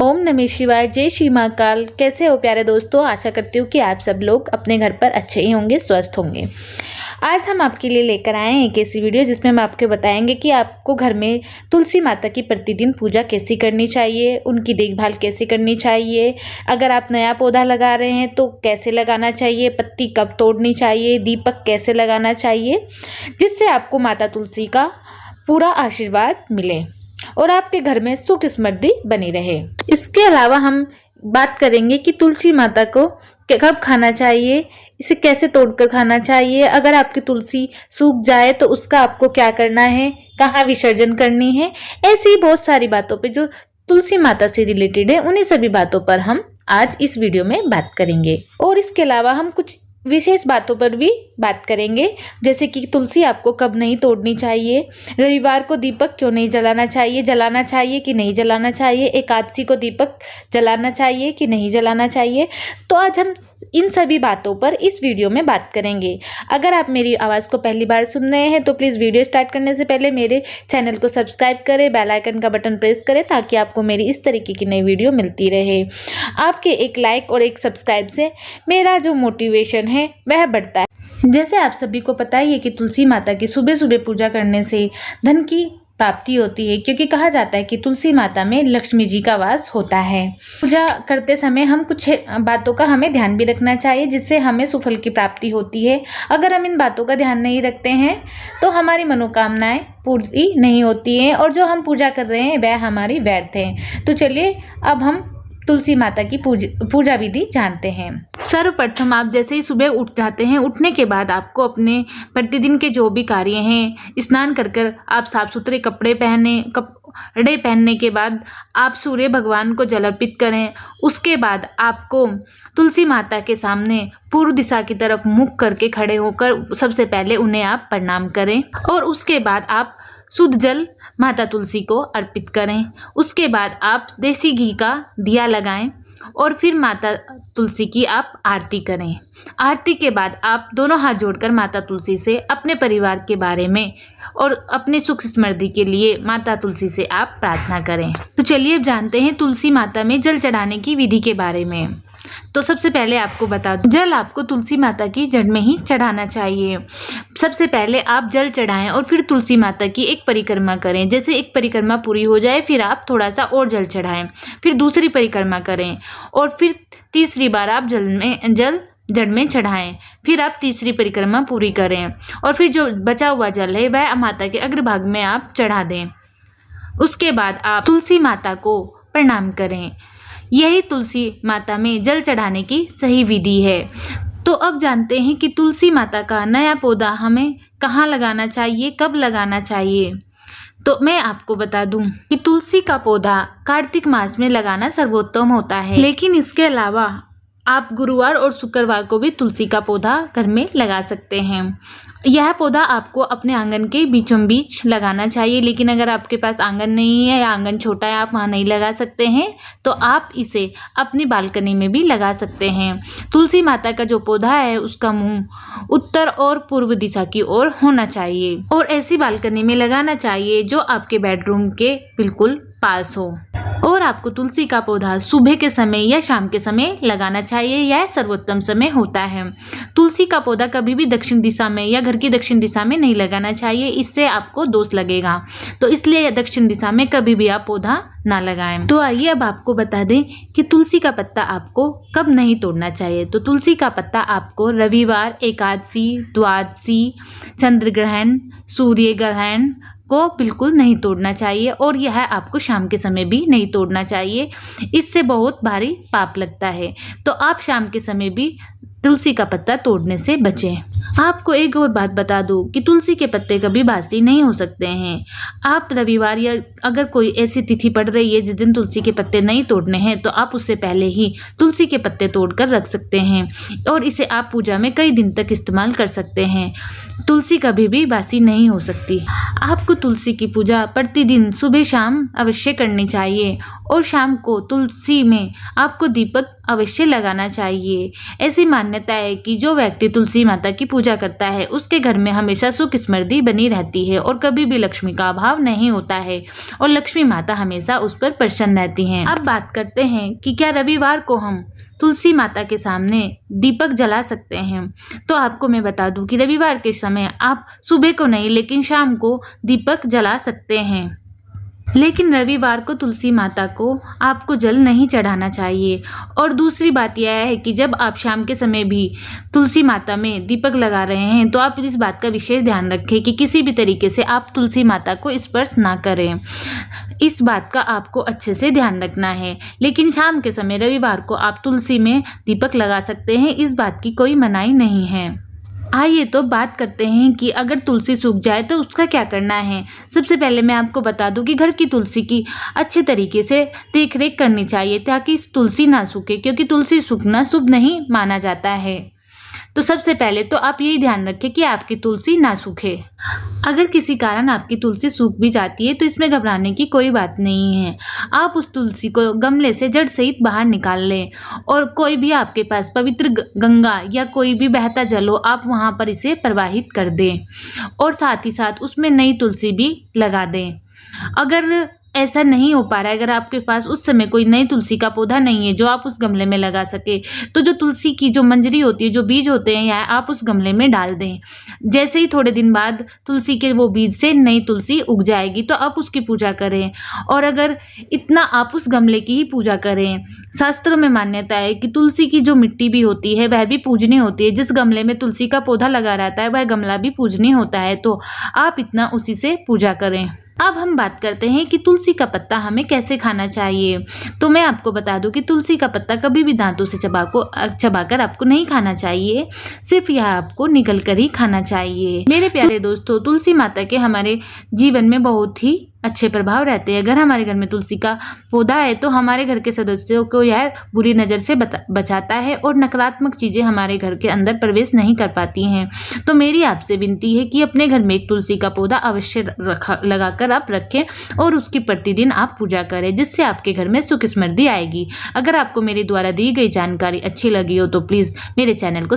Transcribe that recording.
ओम नमः शिवाय। जय श्री महाकाल। कैसे हो प्यारे दोस्तों? आशा करती हूँ कि आप सब लोग अपने घर पर अच्छे ही होंगे, स्वस्थ होंगे। आज हम आपके लिए लेकर आए हैं एक ऐसी वीडियो जिसमें हम आपको बताएंगे कि आपको घर में तुलसी माता की प्रतिदिन पूजा कैसी करनी चाहिए, उनकी देखभाल कैसे करनी चाहिए, अगर आप नया पौधा लगा रहे हैं तो कैसे लगाना चाहिए, पत्ती कब तोड़नी चाहिए, दीपक कैसे लगाना चाहिए, जिससे आपको माता तुलसी का पूरा आशीर्वाद मिले और आपके घर में सुख समृद्धि बनी रहे। इसके अलावा हम बात करेंगे कि तुलसी माता को कब खाना चाहिए, इसे कैसे तोड़कर खाना चाहिए, अगर आपकी तुलसी सूख जाए तो उसका आपको क्या करना है, कहाँ विसर्जन करनी है। ऐसी बहुत सारी बातों पे जो तुलसी माता से रिलेटेड है, उन्हीं सभी बातों पर हम आज इस वीडियो में बात करेंगे। और इसके अलावा हम कुछ विशेष बातों पर भी बात करेंगे, जैसे कि तुलसी आपको कब नहीं तोड़नी चाहिए, रविवार को दीपक क्यों नहीं जलाना चाहिए कि नहीं जलाना चाहिए, एकादशी को दीपक जलाना चाहिए कि नहीं जलाना चाहिए। तो आज हम इन सभी बातों पर इस वीडियो में बात करेंगे। अगर आप मेरी आवाज़ को पहली बार सुन रहे हैं तो प्लीज़ वीडियो स्टार्ट करने से पहले मेरे चैनल को सब्सक्राइब करें, बेल आइकन का बटन प्रेस करें ताकि आपको मेरी इस तरीके की नई वीडियो मिलती रहे। आपके एक लाइक और एक सब्सक्राइब से मेरा जो मोटिवेशन है वह बढ़ता है। जैसे आप सभी को पता ही है कि तुलसी माता की सुबह सुबह पूजा करने से धन की प्राप्ति होती है, क्योंकि कहा जाता है कि तुलसी माता में लक्ष्मी जी का वास होता है। पूजा करते समय हम कुछ बातों का हमें ध्यान भी रखना चाहिए जिससे हमें सुफल की प्राप्ति होती है। अगर हम इन बातों का ध्यान नहीं रखते हैं तो हमारी मनोकामनाएं पूरी नहीं होती हैं और जो हम पूजा कर रहे हैं वह हमारी व्यर्थ है। तो चलिए अब हम तुलसी माता की पूजा विधि जानते हैं। सर्वप्रथम आप जैसे ही सुबह उठ जाते हैं, उठने के बाद आपको अपने प्रतिदिन के जो भी कार्य हैं, स्नान कर आप साफ सुथरे कपड़े पहनने के बाद आप सूर्य भगवान को जल अर्पित करें। उसके बाद आपको तुलसी माता के सामने पूर्व दिशा की तरफ मुख करके खड़े होकर सबसे पहले उन्हें आप प्रणाम करें और उसके बाद आप शुद्ध जल माता तुलसी को अर्पित करें। उसके बाद आप देसी घी का दिया लगाएं और फिर माता तुलसी की आप आरती करें। आरती के बाद आप दोनों हाथ जोड़कर माता तुलसी से अपने परिवार के बारे में और अपने सुख समृद्धि के लिए माता तुलसी से आप प्रार्थना करें। तो चलिए अब जानते हैं तुलसी माता में जल चढ़ाने की विधि के बारे में। तो सबसे पहले आपको बता दूं, जल आपको तुलसी माता की जड़ में ही चढ़ाना चाहिए। सबसे पहले आप जल चढ़ाएं और फिर तुलसी माता की एक परिक्रमा करें। जैसे एक परिक्रमा पूरी हो जाए फिर आप थोड़ा सा और जल चढ़ाएं, फिर दूसरी परिक्रमा करें और फिर तीसरी बार आप जल जड़ में चढ़ाएं, फिर आप तीसरी परिक्रमा पूरी करें और फिर जो बचा हुआ जल है वह माता के अग्रभाग में आप चढ़ा दें। उसके बाद आप तुलसी माता को प्रणाम करें। यही तुलसी माता में जल चढ़ाने की सही विधि है। तो अब जानते हैं कि तुलसी माता का नया पौधा हमें कहाँ लगाना चाहिए, कब लगाना चाहिए। तो मैं आपको बता दूं कि तुलसी का पौधा कार्तिक मास में लगाना सर्वोत्तम होता है, लेकिन इसके अलावा आप गुरुवार और शुक्रवार को भी तुलसी का पौधा घर में लगा सकते हैं। यह पौधा आपको अपने आंगन के बीचों बीच लगाना चाहिए, लेकिन अगर आपके पास आंगन नहीं है या आंगन छोटा है, आप वहाँ नहीं लगा सकते हैं तो आप इसे अपनी बालकनी में भी लगा सकते हैं। तुलसी माता का जो पौधा है उसका मुंह उत्तर और पूर्व दिशा की ओर होना चाहिए और ऐसी बालकनी में लगाना चाहिए जो आपके बेडरूम के बिल्कुल पास हो। और आपको तुलसी का पौधा सुबह के समय या शाम के समय लगाना चाहिए, यह सर्वोत्तम समय होता है। तुलसी का पौधा कभी भी दक्षिण दिशा में या घर की दक्षिण दिशा में नहीं लगाना चाहिए, इससे आपको दोष लगेगा। तो इसलिए दक्षिण दिशा में कभी भी आप पौधा ना लगाएं। तो आइए अब आपको बता दें कि तुलसी का पत्ता आपको कब नहीं तोड़ना चाहिए। तो तुलसी का पत्ता आपको रविवार, एकादशी, द्वादशी, चंद्र ग्रहण, सूर्य ग्रहण को बिल्कुल नहीं तोड़ना चाहिए और यह आपको शाम के समय भी नहीं तोड़ना चाहिए, इससे बहुत भारी पाप लगता है। तो आप शाम के समय भी तुलसी का पत्ता तोड़ने से बचें। आपको एक और बात बता दूं कि तुलसी के पत्ते कभी बासी नहीं हो सकते हैं। आप रविवार या अगर कोई ऐसी तिथि पड़ रही है जिस दिन तुलसी के पत्ते नहीं तोड़ने हैं तो आप उससे पहले ही तुलसी के पत्ते तोड़कर रख सकते हैं और इसे आप पूजा में कई दिन तक इस्तेमाल कर सकते हैं। तुलसी कभी भी बासी नहीं हो सकती। आपको तुलसी की पूजा प्रतिदिन सुबह शाम अवश्य करनी चाहिए और शाम को तुलसी में आपको दीपक अवश्य लगाना चाहिए। ऐसी मान्यता है कि जो व्यक्ति तुलसी माता की पूजा करता है उसके घर में हमेशा सुख समृद्धि बनी रहती है और कभी भी लक्ष्मी का अभाव नहीं होता है और लक्ष्मी माता हमेशा उस पर प्रसन्न रहती हैं। अब बात करते हैं कि क्या रविवार को हम तुलसी माता के सामने दीपक जला सकते हैं। तो आपको मैं बता दूं कि रविवार के समय आप सुबह को नहीं लेकिन शाम को दीपक जला सकते हैं, लेकिन रविवार को तुलसी माता को आपको जल नहीं चढ़ाना चाहिए। और दूसरी बात यह है कि जब आप शाम के समय भी तुलसी माता में दीपक लगा रहे हैं तो आप इस बात का विशेष ध्यान रखें कि किसी भी तरीके से आप तुलसी माता को स्पर्श ना करें। इस बात का आपको अच्छे से ध्यान रखना है। लेकिन शाम के समय रविवार को आप तुलसी में दीपक लगा सकते हैं, इस बात की कोई मनाही नहीं है। आइए तो बात करते हैं कि अगर तुलसी सूख जाए तो उसका क्या करना है। सबसे पहले मैं आपको बता दूं कि घर की तुलसी की अच्छे तरीके से देख रेख करनी चाहिए ताकि इस तुलसी ना सूखे, क्योंकि तुलसी सूखना शुभ नहीं माना जाता है। तो सबसे पहले तो आप यही ध्यान रखें कि आपकी तुलसी ना सूखे। अगर किसी कारण आपकी तुलसी सूख भी जाती है तो इसमें घबराने की कोई बात नहीं है। आप उस तुलसी को गमले से जड़ सहित बाहर निकाल लें और कोई भी आपके पास पवित्र गंगा या कोई भी बहता जल हो आप वहाँ पर इसे प्रवाहित कर दें और साथ ही साथ उसमें नई तुलसी भी लगा दें। अगर ऐसा नहीं हो पा रहा है, अगर आपके पास उस समय कोई नई तुलसी का पौधा नहीं है जो आप उस गमले में लगा सके, तो जो तुलसी की जो मंजरी होती है, जो बीज होते हैं, या आप उस गमले में डाल दें। जैसे ही थोड़े दिन बाद तुलसी के वो बीज से नई तुलसी उग जाएगी तो आप उसकी पूजा करें। और अगर इतना आप उस गमले की ही पूजा करें, शास्त्रों में मान्यता है कि तुलसी की जो मिट्टी भी होती है वह भी पूजनीय होती है। जिस गमले में तुलसी का पौधा लगा रहता है वह गमला भी पूजनीय होता है, तो आप इतना उसी से पूजा करें। अब हम बात करते हैं कि तुलसी का पत्ता हमें कैसे खाना चाहिए। तो मैं आपको बता दूं कि तुलसी का पत्ता कभी भी दांतों से चबाकर आपको नहीं खाना चाहिए, सिर्फ यह आपको निगल कर ही खाना चाहिए। मेरे प्यारे दोस्तों, तुलसी माता के हमारे जीवन में बहुत ही अच्छे प्रभाव रहते हैं। अगर हमारे घर में तुलसी का पौधा है तो हमारे घर के सदस्यों को यह बुरी नज़र से बचाता है और नकारात्मक चीज़ें हमारे घर के अंदर प्रवेश नहीं कर पाती हैं। तो मेरी आपसे विनती है कि अपने घर में एक तुलसी का पौधा अवश्य लगाकर आप रखें और उसकी प्रतिदिन आप पूजा करें, जिससे आपके घर में सुख समृद्धि आएगी। अगर आपको मेरे द्वारा दी गई जानकारी अच्छी लगी हो तो प्लीज़ मेरे चैनल को